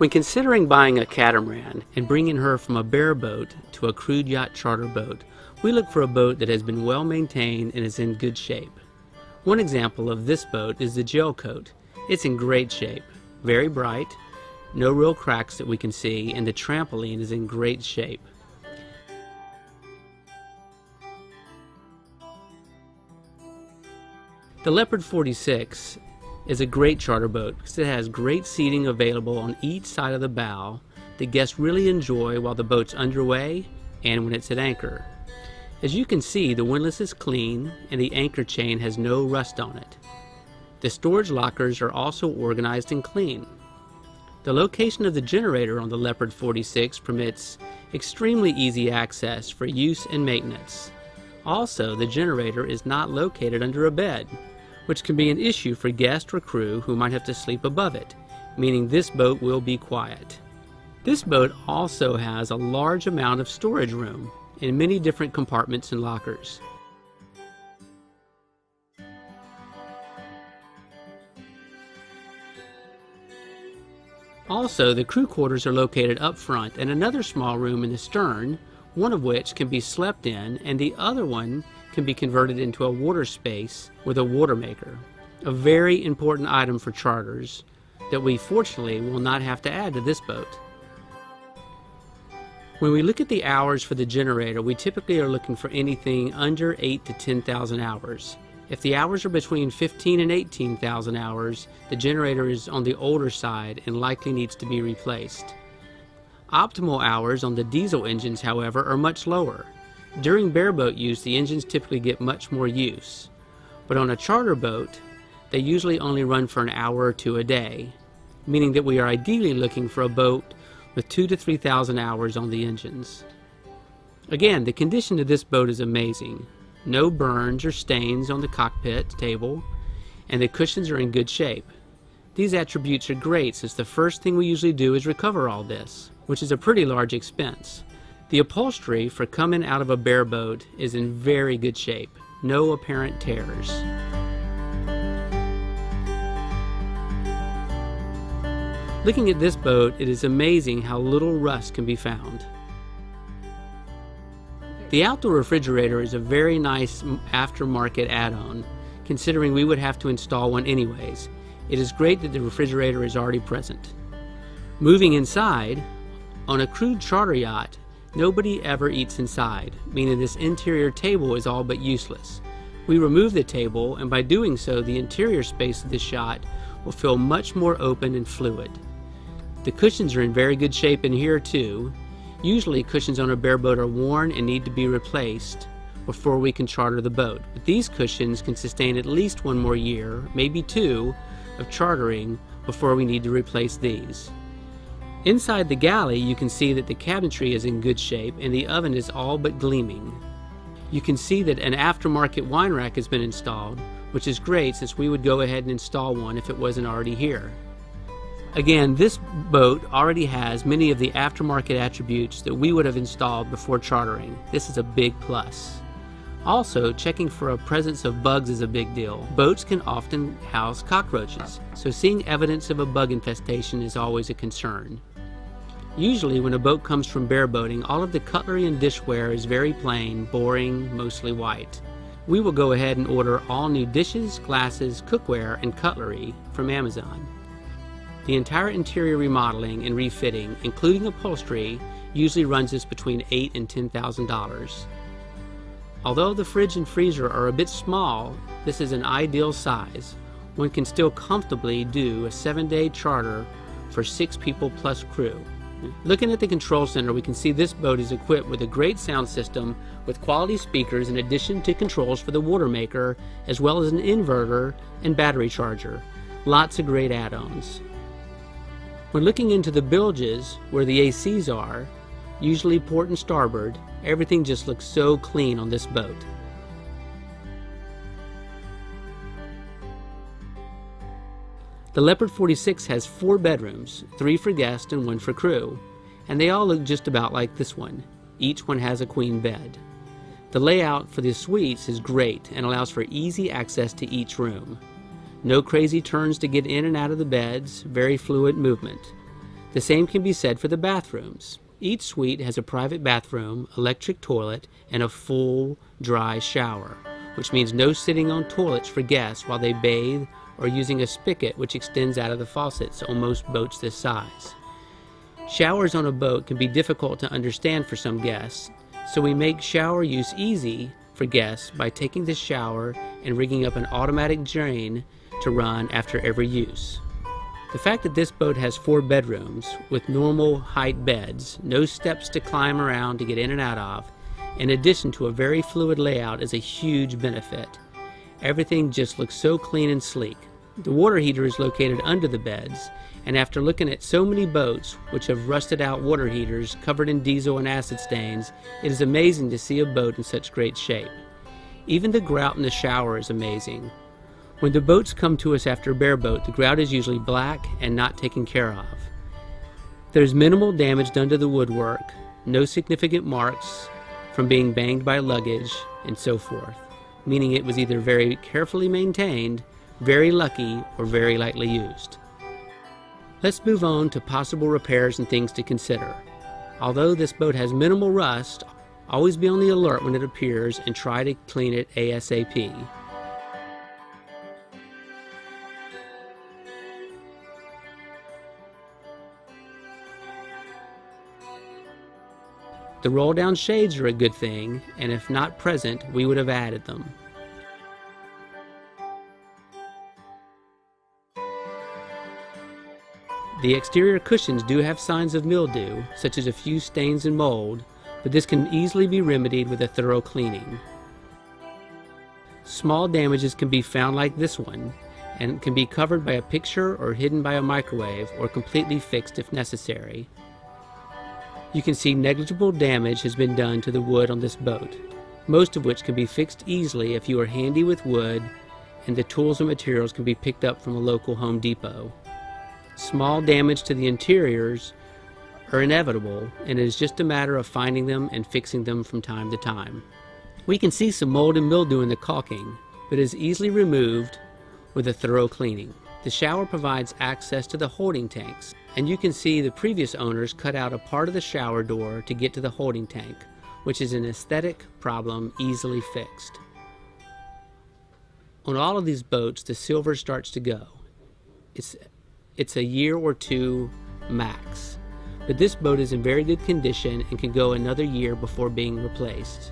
When considering buying a catamaran and bringing her from a bareboat to a crude yacht charter boat, we look for a boat that has been well maintained and is in good shape. One example of this boat is the gel coat. It's in great shape, very bright, no real cracks that we can see, and the trampoline is in great shape. The Leopard 46 is a great charter boat because it has great seating available on each side of the bow that guests really enjoy while the boat's underway and when it's at anchor. As you can see, the windlass is clean and the anchor chain has no rust on it. The storage lockers are also organized and clean. The location of the generator on the Leopard 46 permits extremely easy access for use and maintenance. Also, the generator is not located under a bed, which can be an issue for guests or crew who might have to sleep above it, meaning this boat will be quiet. This boat also has a large amount of storage room in many different compartments and lockers. Also, the crew quarters are located up front and another small room in the stern, one of which can be slept in and the other one can be converted into a water space with a water maker. A very important item for charters that we fortunately will not have to add to this boat. When we look at the hours for the generator, we typically are looking for anything under 8 to 10,000 hours. If the hours are between 15 and 18,000 hours, the generator is on the older side and likely needs to be replaced. Optimal hours on the diesel engines, however, are much lower. During bareboat use, the engines typically get much more use. But on a charter boat, they usually only run for an hour or two a day, meaning that we are ideally looking for a boat with 2,000 to 3,000 hours on the engines. Again, the condition of this boat is amazing. No burns or stains on the cockpit table, and the cushions are in good shape. These attributes are great since the first thing we usually do is recover all this, which is a pretty large expense. The upholstery for coming out of a bareboat is in very good shape. No apparent tears. Looking at this boat, it is amazing how little rust can be found. The outdoor refrigerator is a very nice aftermarket add-on, considering we would have to install one anyways. It is great that the refrigerator is already present. Moving inside, on a crude charter yacht, nobody ever eats inside, meaning this interior table is all but useless. We remove the table, and by doing so, the interior space of this yacht will feel much more open and fluid. The cushions are in very good shape in here too. Usually cushions on a bareboat are worn and need to be replaced before we can charter the boat, but these cushions can sustain at least one more year, maybe two, of chartering before we need to replace these. Inside the galley, you can see that the cabinetry is in good shape and the oven is all but gleaming. You can see that an aftermarket wine rack has been installed, which is great since we would go ahead and install one if it wasn't already here. Again, this boat already has many of the aftermarket attributes that we would have installed before chartering. This is a big plus. Also, checking for a presence of bugs is a big deal. Boats can often house cockroaches, so seeing evidence of a bug infestation is always a concern. Usually when a boat comes from bareboating, all of the cutlery and dishware is very plain, boring, mostly white. We will go ahead and order all new dishes, glasses, cookware, and cutlery from Amazon. The entire interior remodeling and refitting, including upholstery, usually runs us between $8,000 and $10,000. Although the fridge and freezer are a bit small, this is an ideal size. One can still comfortably do a 7-day charter for 6 people plus crew. Looking at the control center, we can see this boat is equipped with a great sound system with quality speakers in addition to controls for the water maker, as well as an inverter and battery charger. Lots of great add-ons. When looking into the bilges where the ACs are, usually port and starboard, everything just looks so clean on this boat. The Leopard 46 has 4 bedrooms, 3 for guests and 1 for crew, and they all look just about like this one. Each one has a queen bed. The layout for the suites is great and allows for easy access to each room. No crazy turns to get in and out of the beds, very fluid movement. The same can be said for the bathrooms. Each suite has a private bathroom, electric toilet, and a full dry shower, which means no sitting on toilets for guests while they bathe or using a spigot which extends out of the faucets on most boats this size. Showers on a boat can be difficult to understand for some guests, so we make shower use easy for guests by taking the shower and rigging up an automatic drain to run after every use. The fact that this boat has 4 bedrooms with normal height beds, no steps to climb around to get in and out of, in addition to a very fluid layout, is a huge benefit. Everything just looks so clean and sleek. The water heater is located under the beds, and after looking at so many boats which have rusted out water heaters covered in diesel and acid stains, it is amazing to see a boat in such great shape. Even the grout in the shower is amazing. When the boats come to us after bareboat, the grout is usually black and not taken care of. There's minimal damage done to the woodwork, no significant marks from being banged by luggage, and so forth, meaning it was either very carefully maintained, very lucky, or very lightly used. Let's move on to possible repairs and things to consider. Although this boat has minimal rust, always be on the alert when it appears and try to clean it ASAP. The roll-down shades are a good thing, and if not present, we would have added them. The exterior cushions do have signs of mildew, such as a few stains and mold, but this can easily be remedied with a thorough cleaning. Small damages can be found like this one, and can be covered by a picture or hidden by a microwave, or completely fixed if necessary. You can see negligible damage has been done to the wood on this boat, most of which can be fixed easily if you are handy with wood, and the tools and materials can be picked up from a local Home Depot. Small damage to the interiors are inevitable, and it is just a matter of finding them and fixing them from time to time. We can see some mold and mildew in the caulking, but it is easily removed with a thorough cleaning. The shower provides access to the holding tanks, and you can see the previous owners cut out a part of the shower door to get to the holding tank, which is an aesthetic problem easily fixed. On all of these boats, the silver starts to go. It's a year or two max, but this boat is in very good condition and can go another year before being replaced.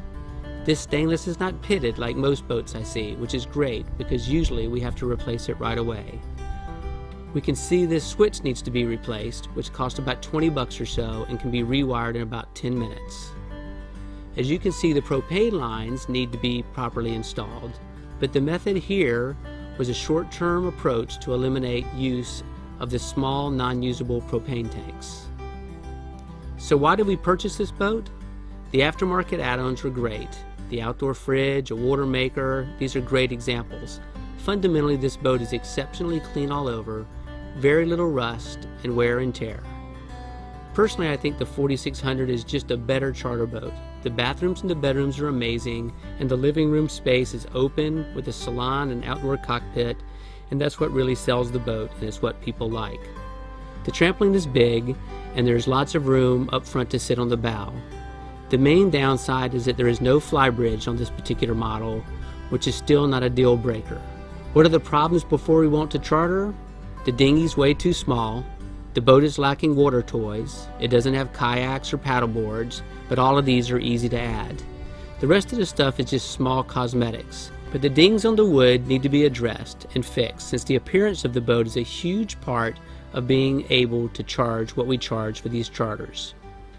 This stainless is not pitted like most boats I see, which is great because usually we have to replace it right away. We can see this switch needs to be replaced, which costs about 20 bucks or so and can be rewired in about 10 minutes. As you can see, the propane lines need to be properly installed, but the method here was a short-term approach to eliminate use of the small non-usable propane tanks. So why did we purchase this boat? The aftermarket add-ons were great. The outdoor fridge, a water maker, these are great examples. Fundamentally, this boat is exceptionally clean all over, very little rust and wear and tear. Personally, I think the 4600 is just a better charter boat. The bathrooms and the bedrooms are amazing, and the living room space is open with a salon and outdoor cockpit, and that's what really sells the boat, and it's what people like. The trampoline is big, and there's lots of room up front to sit on the bow. The main downside is that there is no flybridge on this particular model, which is still not a deal breaker. What are the problems before we want to charter? The dinghy's way too small, the boat is lacking water toys, it doesn't have kayaks or paddle boards, but all of these are easy to add. The rest of the stuff is just small cosmetics, but the dings on the wood need to be addressed and fixed, since the appearance of the boat is a huge part of being able to charge what we charge for these charters.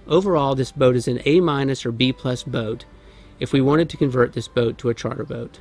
Overall, this boat is an A- or B+ boat if we wanted to convert this boat to a charter boat.